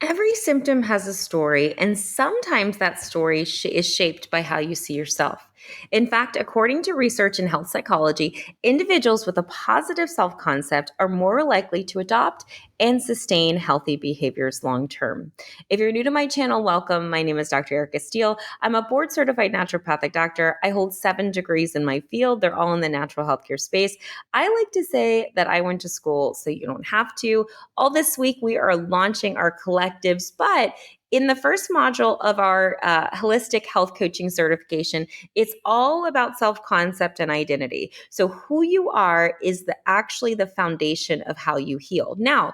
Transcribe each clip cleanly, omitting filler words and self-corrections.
Every symptom has a story, and sometimes that story is shaped by how you see yourself. In fact, according to research in health psychology, individuals with a positive self concept are more likely to adopt and sustain healthy behaviors long term. If you're new to my channel, welcome. My name is Dr. Erica Steele. I'm a board certified naturopathic doctor. I hold 7 degrees in my field, they're all in the natural healthcare space. I like to say that I went to school so you don't have to. All this week, we are launching our collectives, but in the first module of our holistic health coaching certification, it's all about self-concept and identity. So who you are is actually the foundation of how you heal. Now,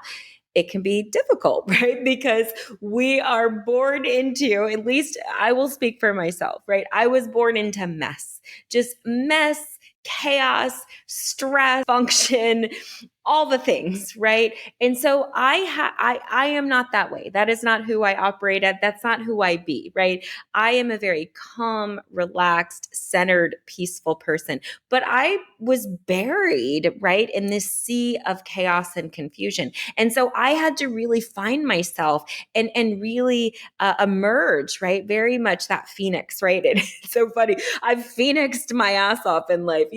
it can be difficult, right? Because we are born into, at least I will speak for myself, right? I was born into mess, just mess, chaos, stress, function, all the things, right? And so I am not that way. That is not who I operate at. That's not who I be, right? I am a very calm, relaxed, centered, peaceful person. But I was buried, right, in this sea of chaos and confusion. And so I had to really find myself and really emerge, right? Very much that phoenix, right? And it's so funny. I've phoenixed my ass off in life,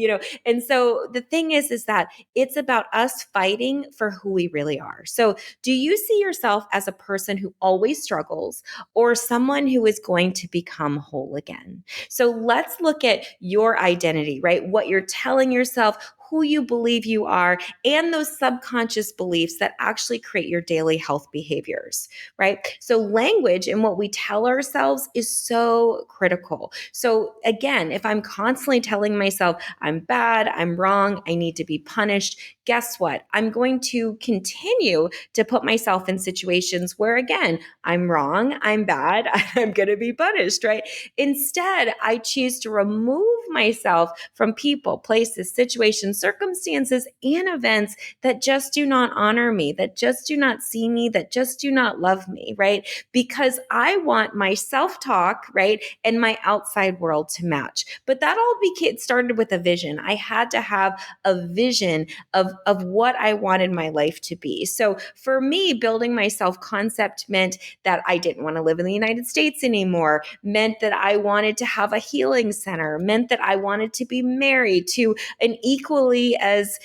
And so the thing is that it's about us fighting for who we really are. So, do you see yourself as a person who always struggles or someone who is going to become whole again? So, let's look at your identity, right? What you're telling yourself, who you believe you are, and those subconscious beliefs that actually create your daily health behaviors, right? So, language and what we tell ourselves is so critical. So, again, if I'm constantly telling myself, I'm bad, I'm wrong, I need to be punished, guess what? I'm going to continue to put myself in situations where, again, I'm wrong, I'm bad, I'm going to be punished, right? Instead, I choose to remove myself from people, places, situations, circumstances, and events that just do not honor me, that just do not see me, that just do not love me, right? Because I want my self talk, right, and my outside world to match. But that all started with a vision. I had to have a vision of what I wanted my life to be. So for me, building my self concept meant that I didn't want to live in the United States anymore, meant that I wanted to have a healing center, meant that I wanted to be married to an equally as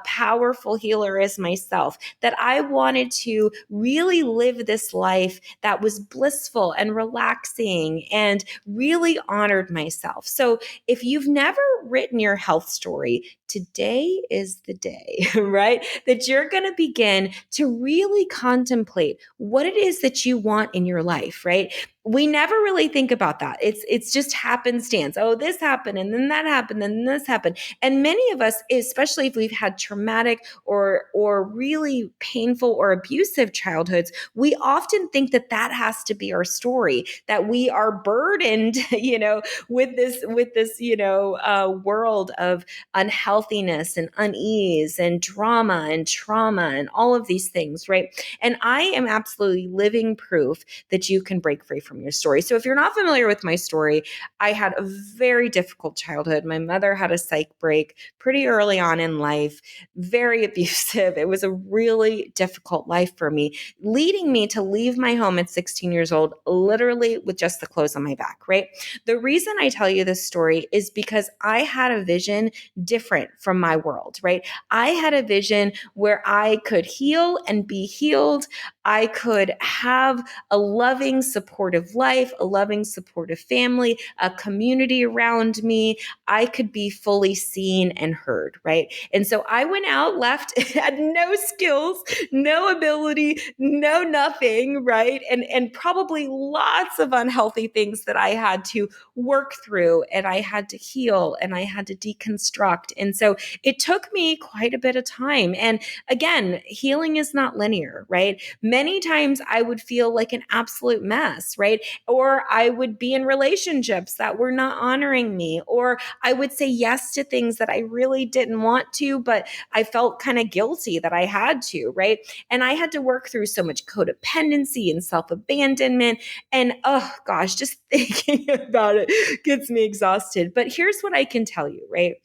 powerful healer as myself, that I wanted to really live this life that was blissful and relaxing and really honored myself. So if you've never written your health story, today is the day, right? That you're going to begin to really contemplate what it is that you want in your life, right? We never really think about that. It's just happenstance. Oh, this happened and then that happened and then this happened. And many of us, especially if we've had traumatic or really painful or abusive childhoods, we often think that that has to be our story, that we are burdened, with this world of unhealthiness and unease and drama and trauma and all of these things, right? And I am absolutely living proof that you can break free from your story. So if you're not familiar with my story, I had a very difficult childhood. My mother had a psych break pretty early on in life, very abusive. It was a really difficult life for me, leading me to leave my home at 16 years old, literally with just the clothes on my back, right? The reason I tell you this story is because I had a vision different from my world, right? I had a vision where I could heal and be healed. I could have a loving, supportive life, a loving, supportive family, a community around me. I could be fully seen and heard, right? And so I went out, left, had no skills, no ability, no nothing, right? And probably lots of unhealthy things that I had to work through and I had to heal and I had to deconstruct. And so it took me quite a bit of time. And again, healing is not linear, right? Many times I would feel like an absolute mess, right? Or I would be in relationships that were not honoring me, or I would say yes to things that I really didn't want to, but I felt kind of guilty that I had to, right? And I had to work through so much codependency and self-abandonment. And oh gosh, just thinking about it gets me exhausted. But here's what I can tell you, right?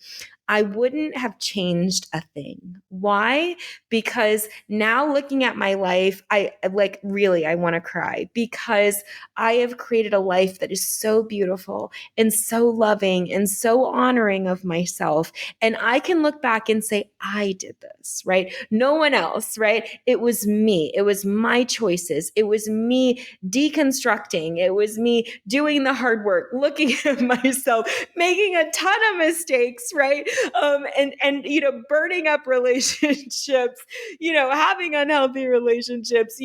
I wouldn't have changed a thing. Why? Because now looking at my life, I want to cry because I have created a life that is so beautiful and so loving and so honoring of myself. And I can look back and say, I did this, right? No one else, right? It was me. It was my choices. It was me deconstructing. It was me doing the hard work, looking at myself, making a ton of mistakes, right? And burning up relationships, having unhealthy relationships,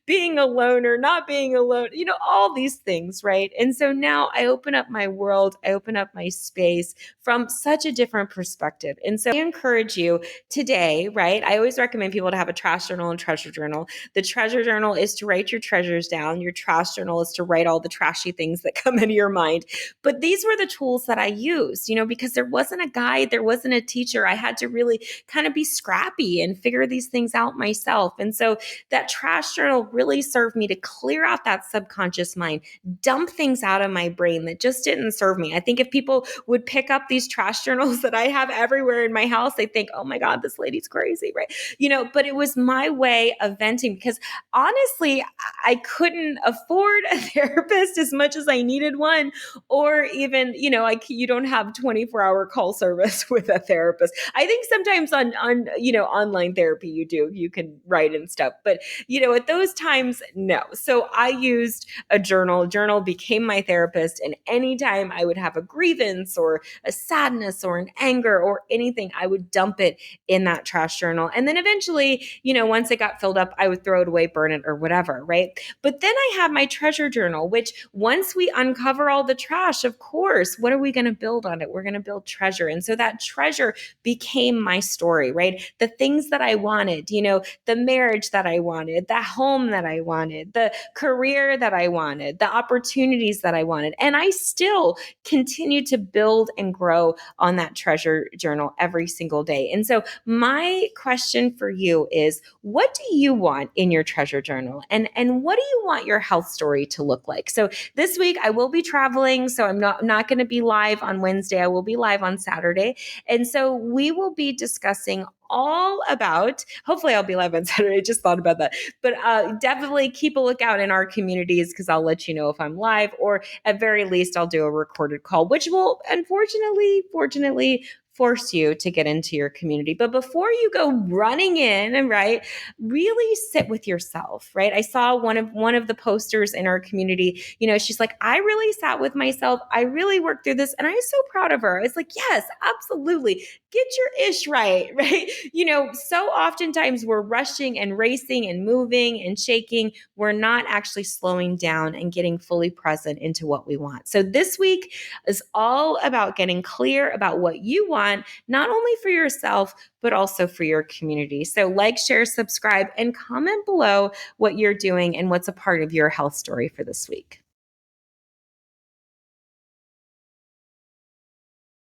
being alone or not being alone, all these things, right? And so now I open up my world, I open up my space from such a different perspective. And so I encourage you today, right? I always recommend people to have a trash journal and treasure journal. The treasure journal is to write your treasures down. Your trash journal is to write all the trashy things that come into your mind. But these were the tools that I used, because there wasn't a guide, there wasn't a teacher. I had to really kind of be scrappy and figure these things out myself. And so that trash journal really served me to clear out that subconscious mind, dump things out of my brain that just didn't serve me. I think if people would pick up these trash journals that I have everywhere in my house, they think, oh my God, this lady's crazy, right? But it was my way of venting because honestly, I couldn't afford a therapist as much as I needed one, or even, you don't have 24-hour call service with a therapist. I think sometimes on online therapy you can write and stuff, but at those times, no. So I used a journal. Journal became my therapist, and anytime I would have a grievance or a sadness or an anger or anything, I would dump it in that trash journal. And then eventually, once it got filled up, I would throw it away, burn it, or whatever, right? But then I have my treasure journal, which once we uncover all the trash, of course, what are we going to build on it? We're going to build treasure. And so that treasure became my story, right? The things that I wanted, the marriage that I wanted, the home that I wanted, the career that I wanted, the opportunities that I wanted. And I still continue to build and grow on that treasure journal every single day. And so my question for you is, what do you want in your treasure journal? And what do you want your health story to look like? So this week I will be traveling, so I'm not going to be live on Wednesday. I will be live on Saturday. And so we will be discussing all about, hopefully I'll be live on Saturday. I just thought about that. But definitely keep a lookout in our communities because I'll let you know if I'm live, or at very least I'll do a recorded call, which will fortunately force you to get into your community. But before you go running in, right, really sit with yourself, right? I saw one of the posters in our community, she's like, I really sat with myself. I really worked through this. And I'm so proud of her. It's like, yes, absolutely. Get your ish right, right? So oftentimes we're rushing and racing and moving and shaking. We're not actually slowing down and getting fully present into what we want. So this week is all about getting clear about what you want, not only for yourself, but also for your community. So like, share, subscribe, and comment below what you're doing and what's a part of your health story for this week.